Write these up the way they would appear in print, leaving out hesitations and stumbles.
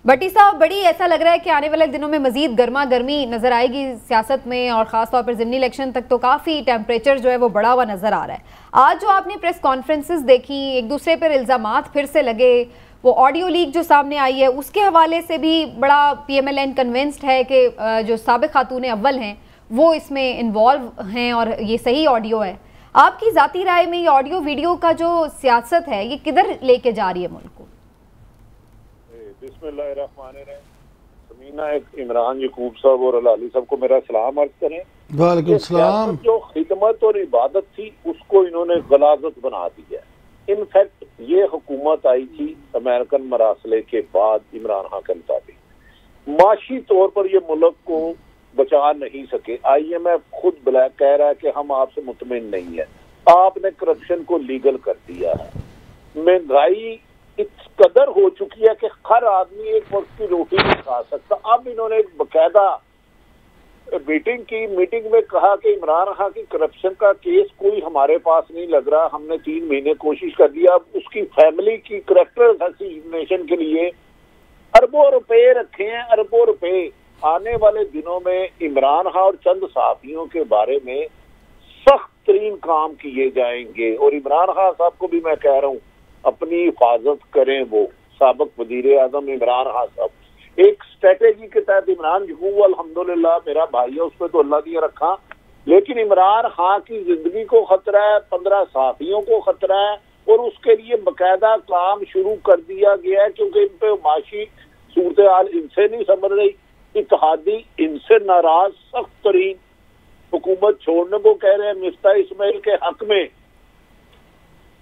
भट्टी साहब, बड़ी ऐसा लग रहा है कि आने वाले दिनों में मजीद गर्मा गर्मी नजर आएगी सियासत में, और खासतौर पर ज़िमनी इलेक्शन तक तो काफ़ी टेम्परेचर जो है वो बढ़ा हुआ नजर आ रहा है। आज जो आपने प्रेस कॉन्फ्रेंसेस देखी, एक दूसरे पर इल्ज़ामात फिर से लगे, वो ऑडियो लीक जो सामने आई है उसके हवाले से भी बड़ा PMLN कन्विंस्ड है कि जो साबिक़ खातून अव्वल हैं वो इसमें इन्वॉल्व हैं और ये सही ऑडियो है। आपकी ज़ाती राय में ये ऑडियो वीडियो का जो सियासत है ये किधर लेके जा रही है मुल्क को? बिस्मिल्लाहिर्रहमानिर्रहीम। समीना, एक इमरान यकूब साहब और अलाली साहब को मेरा सलाम अर्ज करें। वालेकुम सलाम। जो खिदमत और इबादत थी उसको इन्होंने गलाजत बना दी है। इनफैक्ट ये हुकूमत आई थी अमेरिकन मरासले के बाद इमरान खान के मुताबिक, माशी तौर पर ये मुल्क को बचा नहीं सके। IMF खुद ब्लैक कह रहा है कि हम आपसे मुतमिन नहीं है, आपने करप्शन को लीगल कर दिया है। महंगाई इस कदर हो चुकी है कि हर आदमी एक वक्त की रोटी नहीं खा सकता। अब इन्होंने एक बकायदा मीटिंग में कहा कि इमरान खान की करप्शन का केस कोई हमारे पास नहीं लग रहा, हमने 3 महीने कोशिश कर लिया। अब उसकी फैमिली की करैक्टर असैसिनेशन के लिए अरबों रुपए रखे हैं, अरबों रुपए। आने वाले दिनों में इमरान खान और चंद सहाफियों के बारे में सख्त तरीन काम किए जाएंगे। और इमरान खान साहब को भी मैं कह रहा हूँ, अपनी हिफाजत करें। वो साबिक वजीर आजम इमरान खान साहब एक स्ट्रेटेजी के तहत, इमरान यकूब अल्हम्दुलिल्लाह मेरा भाई है, उस पर तो अल्लाह ने रखा, लेकिन इमरान खान की जिंदगी को खतरा है, 15 साथियों को खतरा है, और उसके लिए बकायदा काम शुरू कर दिया गया है। क्योंकि इन पे माशी सूरत हाल इनसे नहीं समझ रही, इत्तेहादी इनसे नाराज, सख्त तरीन हुकूमत छोड़ने को कह रहे हैं। मिफ्ता इस्माइल के हक में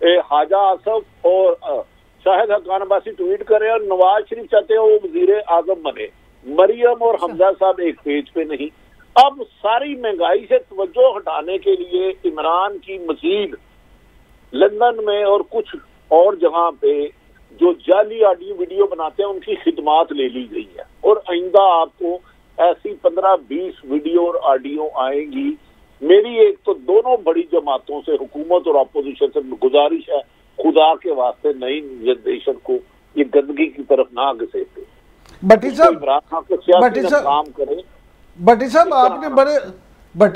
हाजा आसफ और शाहिद हक्कान अब्बासी ट्वीट करे और नवाज शरीफ चाहते हैं वो वजीर आजम बने। मरियम और हमजा साहब एक पेज पे नहीं। अब सारी महंगाई से तवज्जो हटाने के लिए इमरान की मजीद लंदन में और कुछ और जगह पे जो जाली ऑडियो वीडियो बनाते हैं उनकी खिदमात ले ली गई है। और आइंदा आपको ऐसी 15-20 वीडियो और ऑडियो आएंगी। मेरी एक तो दोनों बड़ी जमातों से, हुकूमत और अपोजिशन से गुजारिश है, खुदा के वास्ते नई जनरेशन को ये गंदगी की तरफ ना घसीटे। भट्टी साहब, काम करें। भट्टी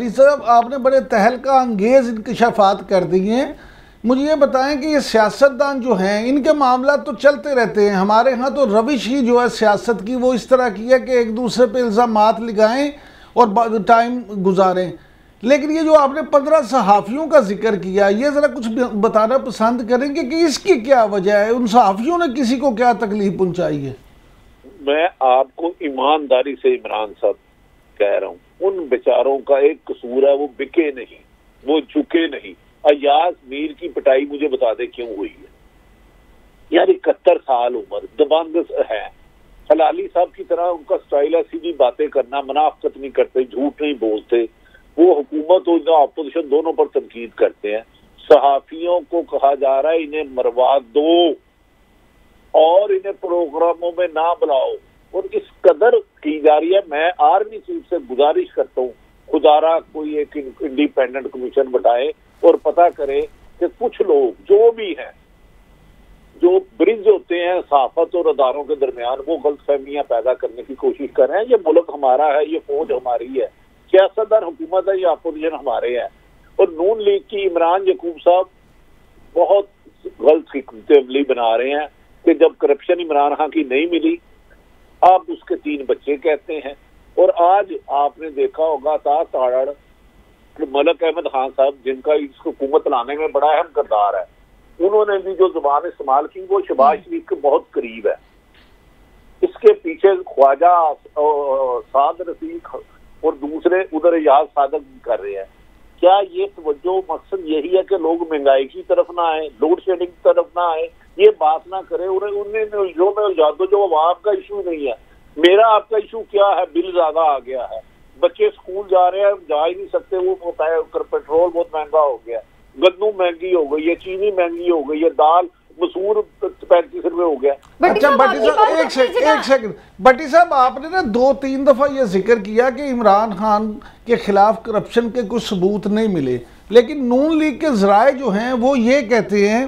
साहब आपने बड़े तहलका अंगेज इंकशाफात कर दिए हैं। मुझे ये बताएं कि ये सियासतदान जो हैं इनके मामला तो चलते रहते हैं। हमारे यहाँ तो रविश ही जो है सियासत की वो इस तरह की है कि एक दूसरे पे इल्ज़ामात लगाएं और टाइम गुजारें। लेकिन ये जो आपने 15 सहाफ़ियों का जिक्र किया, ये ज़रा कुछ बताना पसंद करेंगे कि इसकी क्या वजह है? उन सहाफ़ियों ने किसी को क्या तकलीफ पहुँचाई है? मैं आपको ईमानदारी से इमरान साहब कह रहा हूँ, उन बेचारों का एक कसूर है, वो बिके नहीं, वो झुके नहीं। अयाज मीर की पिटाई मुझे बता दे क्यों हुई है यार? 71 साल उम्र, दबंग है। हलाली साहब की तरह उनका स्टाइल है सीधी बातें करना, मुनाफकत नहीं करते, झूठ नहीं बोलते। वो हुकूमत और अपोजिशन दोनों पर तनकीद करते हैं। सहाफियों को कहा जा रहा है इन्हें मरवा दो और इन्हें प्रोग्रामों में ना बुलाओ, और इस कदर की जा रही है। मैं आर्मी चीफ से गुजारिश करता हूँ, खुदारा कोई एक इंडिपेंडेंट कमीशन बताए और पता करे कि कुछ लोग जो भी हैं, जो ब्रिज होते हैं सहाफत और अदारों के दरमियान, वो गलतफहमियां पैदा करने की कोशिश कर रहे हैं। ये मुल्क हमारा है, ये फौज हमारी है, सियासतदान हुकूमत है, ये अपोजिशन हमारे हैं। और नून लीग की इमरान यकूब साहब बहुत गलत हिकमत अमली बना रहे हैं कि जब करप्शन इमरान खान की नहीं मिली, अब उसके 3 बच्चे कहते हैं। और आज आपने देखा होगा ताड़ मलक अहमद खान साहब, जिनका इस हुकूमत लाने में बड़ा अहम किरदार है, उन्होंने भी जो जुबान इस्तेमाल की वो शहबाज शरीफ के बहुत करीब है। इसके पीछे ख्वाजा साद रफीक और दूसरे उधर याद सादक कर रहे हैं। क्या ये तवज्जो मकसद यही है कि लोग महंगाई की तरफ ना आए, लोड शेडिंग की तरफ ना आए, ये बात ना करे? उन्हें जो आपका इशू नहीं है, मेरा आपका इशू क्या है? बिल ज्यादा आ गया है, बच्चे स्कूल जा रहे हैं, जा ही नहीं सकते, वो पेट्रोल बहुत महंगा हो गया, गन्नू महंगी हो गई है, चीनी महंगी हो गई है, दाल मसूर 35 रुपए हो गया। अच्छा भट्टी साहब, एक सेकंड भट्टी साहब, आपने ना 2-3 दफा ये जिक्र किया कि इमरान खान के खिलाफ करप्शन के कुछ सबूत नहीं मिले, लेकिन नून लीग के जराए जो हैं वो ये कहते हैं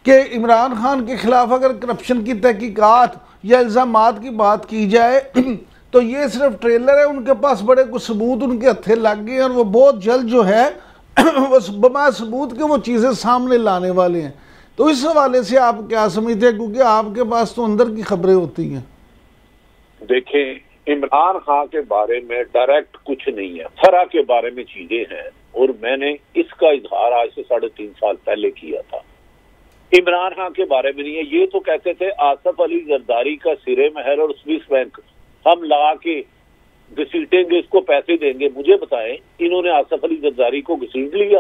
कि इमरान खान के खिलाफ अगर करप्शन की तहकीकात या इल्ज़ामात की बात की जाए तो ये सिर्फ ट्रेलर है, उनके पास बड़े कुछ सबूत उनके हत्थे लग गए और वो बहुत जल्द जो है वो बमा सबूत के वो चीज़ें सामने लाने वाले हैं। तो इस हवाले से आप क्या समझते हैं, क्योंकि आपके पास तो अंदर की खबरें होती हैं। देखें, इमरान खान के बारे में डायरेक्ट कुछ नहीं है, फरा के बारे में चीजें हैं, और मैंने इसका इजहार आज से 3.5 साल पहले किया था। इमरान खान के बारे में नहीं है। ये तो कहते थे आसफ अली जरदारी का सिरे महल और स्विस बैंक हम लगा के घसीटेंगे, इसको पैसे देंगे। मुझे बताएं, इन्होंने आसफ अली जरदारी को घसीट लिया?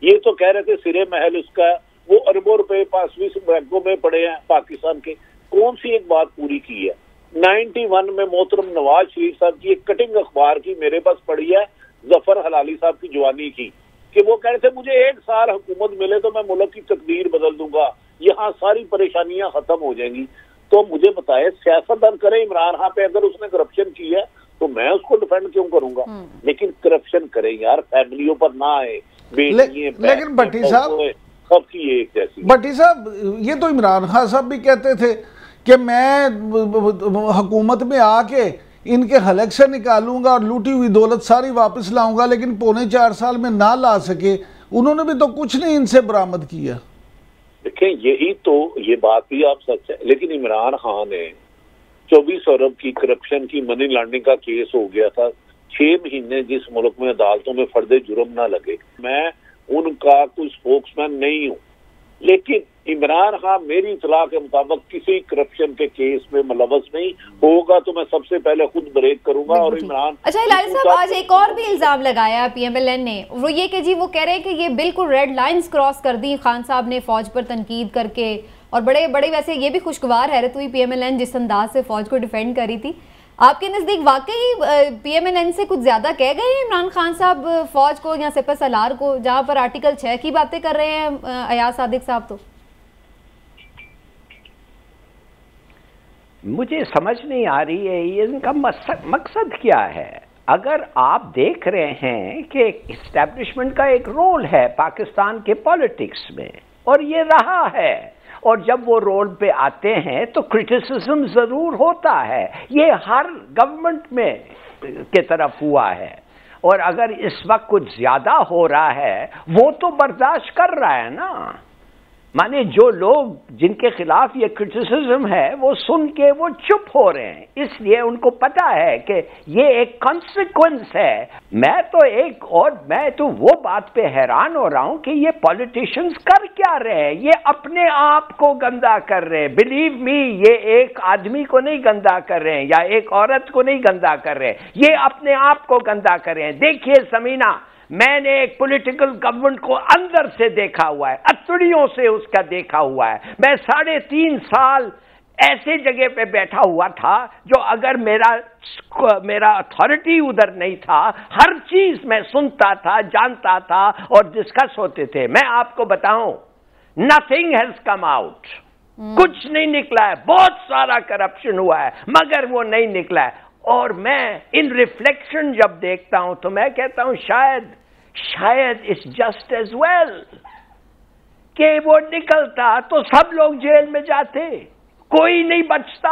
ये तो कह रहे थे सिरे महल उसका, वो अरबों रुपए स्विस बैंकों में पड़े हैं पाकिस्तान के। कौन सी एक बात पूरी की है? 91 में मोहतरम नवाज शरीफ साहब की एक कटिंग अखबार की मेरे पास पड़ी है, जफर हलाली साहब की जवानी की, कि वो कह रहे थे मुझे 1 साल हुकूमत मिले तो मैं मुल्क की तकदीर बदल दूंगा, यहाँ सारी परेशानियां खत्म हो जाएंगी। तो मुझे बताए, सियासतदान करे इमरान खान पे, अगर उसने करप्शन की है तो मैं उसको डिफेंड क्यों करूंगा? लेकिन करप्शन करें यार, फैमिलियों पर ना आए। लेकिन भट्टी साहब, सबकी एक जैसी। भट्टी साहब, ये तो इमरान खान साहब भी कहते थे कि मैं हुकूमत में आके इनके हलक से निकालूंगा और लूटी हुई दौलत सारी वापस लाऊंगा, लेकिन 3.25 साल में ना ला सके। उन्होंने भी तो कुछ नहीं इनसे बरामद किया। देखें, यही तो, ये बात भी आप सच है, लेकिन इमरान खान ने 24 अरब की करप्शन की मनी लॉन्ड्रिंग का केस हो गया था। 6 महीने जिस मुल्क में अदालतों में फर्दे जुर्म ना लगे। मैं उनका कोई स्पोक्समैन नहीं हूं, लेकिन इमरान खान मेरी इतला के मुताबिक किसी करप्शन के केस में मुलव्वस नहीं होगा तो मैं सबसे पहले खुद ब्रेक करूंगा। और इमरान, अच्छा हिलाली साहब, आज एक और भी इल्जाम लगाया PMLN ने, वो ये कि जी वो कह रहे हैं कि ये बिल्कुल रेड लाइंस क्रॉस कर दी खान साहब ने फौज पर तनकीद करके, और बड़े बड़े वैसे ये भी खुशगवार हैरत हुई PMLN जिस अंदाज से फौज को डिफेंड करी थी। आपके नजदीक वाकई PMLN से कुछ ज्यादा कह गए इमरान खान साहब फौज को या सिपह सलार को, जहां पर आर्टिकल 6 की बातें कर रहे हैं अयाज सादिक साहब? तो मुझे समझ नहीं आ रही है ये इनका मकसद क्या है। अगर आप देख रहे हैं कि इस्टेब्लिशमेंट का एक रोल है पाकिस्तान के पॉलिटिक्स में, और ये रहा है, और जब वो रोल पे आते हैं तो क्रिटिसिज्म जरूर होता है। ये हर गवर्नमेंट में के तरफ हुआ है, और अगर इस वक्त कुछ ज्यादा हो रहा है वो तो बर्दाश्त कर रहा है ना। माने जो लोग जिनके खिलाफ ये क्रिटिसिज्म है वो सुन के वो चुप हो रहे हैं, इसलिए उनको पता है कि ये एक कॉन्सिक्वेंस है। मैं तो वो बात पे हैरान हो रहा हूं कि ये पॉलिटिशियंस कर क्या रहे हैं। ये अपने आप को गंदा कर रहे हैं। बिलीव मी, ये एक आदमी को नहीं गंदा कर रहे हैं या एक औरत को नहीं गंदा कर रहे हैं, ये अपने आप को गंदा कर रहे हैं। देखिए समीना, मैंने एक पॉलिटिकल गवर्नमेंट को अंदर से देखा हुआ है, अतड़ियों से उसका देखा हुआ है। मैं 3.5 साल ऐसे जगह पे बैठा हुआ था जो अगर मेरा अथॉरिटी उधर नहीं था, हर चीज मैं सुनता था, जानता था और डिस्कस होते थे। मैं आपको बताऊं, नथिंग हैज कम आउट, कुछ नहीं निकला है। बहुत सारा करप्शन हुआ है मगर वो नहीं निकला है। और मैं इन रिफ्लेक्शन जब देखता हूं तो मैं कहता हूं शायद इट्स जस्ट एज वेल कि वो निकलता तो सब लोग जेल में जाते, कोई नहीं बचता।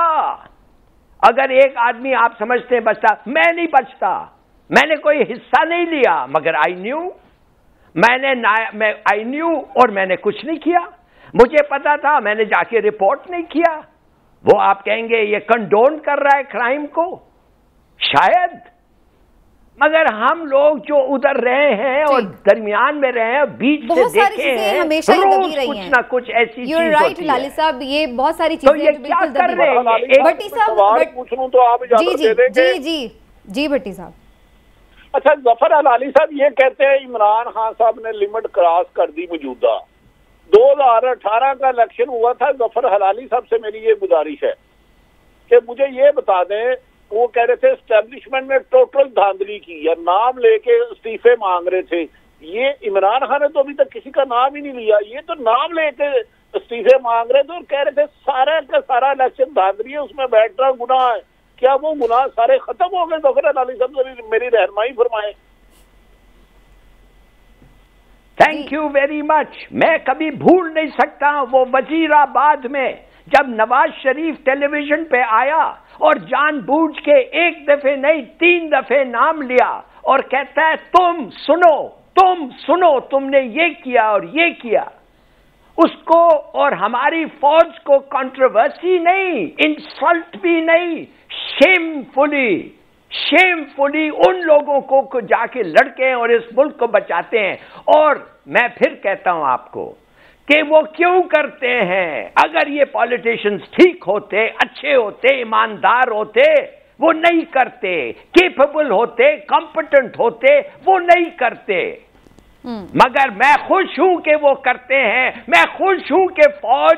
अगर एक आदमी आप समझते हैं बचता, मैं नहीं बचता। मैंने कोई हिस्सा नहीं लिया मगर आई न्यू और मैंने कुछ नहीं किया। मुझे पता था, मैंने जाके रिपोर्ट नहीं किया। वो आप कहेंगे ये कंडोन कर रहा है क्राइम को, शायद, मगर हम लोग जो उधर रहे हैं और दरमियान में रहे हैं, बीच से देखे हैं, हमेशा रोज कुछ ना कुछ ऐसी चीज होती है। लाली साहब, ये बहुत सारी चीजें तो ये क्या कर रहे हैं? भट्टी साहब पूछ लूं तो आप इजाजत दे देंगे? जी भट्टी साहब। अच्छा, जफर हलाली साहब ये कहते हैं इमरान खान साहब ने लिमिट क्रॉस कर दी मौजूदा। 2018 का इलेक्शन हुआ था। जफर हलाली साहब से मेरी ये गुजारिश है कि मुझे ये बता दें, वो कह रहे थे एस्टेब्लिशमेंट ने टोटल धांधली की या नाम लेके इस्तीफे मांग रहे थे। ये इमरान खान ने तो अभी तक किसी का नाम ही नहीं लिया, ये तो नाम लेके इस्तीफे मांग रहे थे और कह रहे थे सारा का सारा इलेक्शन धांधली है, उसमें बैठना गुनाह है। क्या वो गुनाह सारे खत्म हो गए? जफर हलाली साहब मेरी रहनुमाई फरमाए। Thank you very much. मैं कभी भूल नहीं सकता वो वजीराबाद में जब नवाज शरीफ टेलीविजन पे आया और जानबूझ के एक दफे नहीं 3 दफे नाम लिया और कहता है तुम सुनो, तुमने ये किया और ये किया, उसको और हमारी फौज को कंट्रोवर्सी नहीं, इंसल्ट भी नहीं, शेमफुली उन लोगों को जाके लड़के हैं और इस मुल्क को बचाते हैं। और मैं फिर कहता हूं आपको कि वो क्यों करते हैं? अगर ये पॉलिटिशियंस ठीक होते, अच्छे होते, ईमानदार होते, वो नहीं करते, केपेबल होते, कॉम्पिटेंट होते, वो नहीं करते। मगर मैं खुश हूं कि वो करते हैं, मैं खुश हूं कि फौज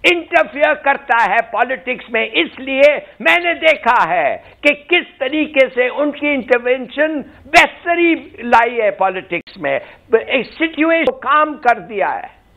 इंटरफियर करता है पॉलिटिक्स में, इसलिए मैंने देखा है कि किस तरीके से उनकी इंटरवेंशन बेहतरी लाई है पॉलिटिक्स में, एक सिचुएशन काम कर दिया है।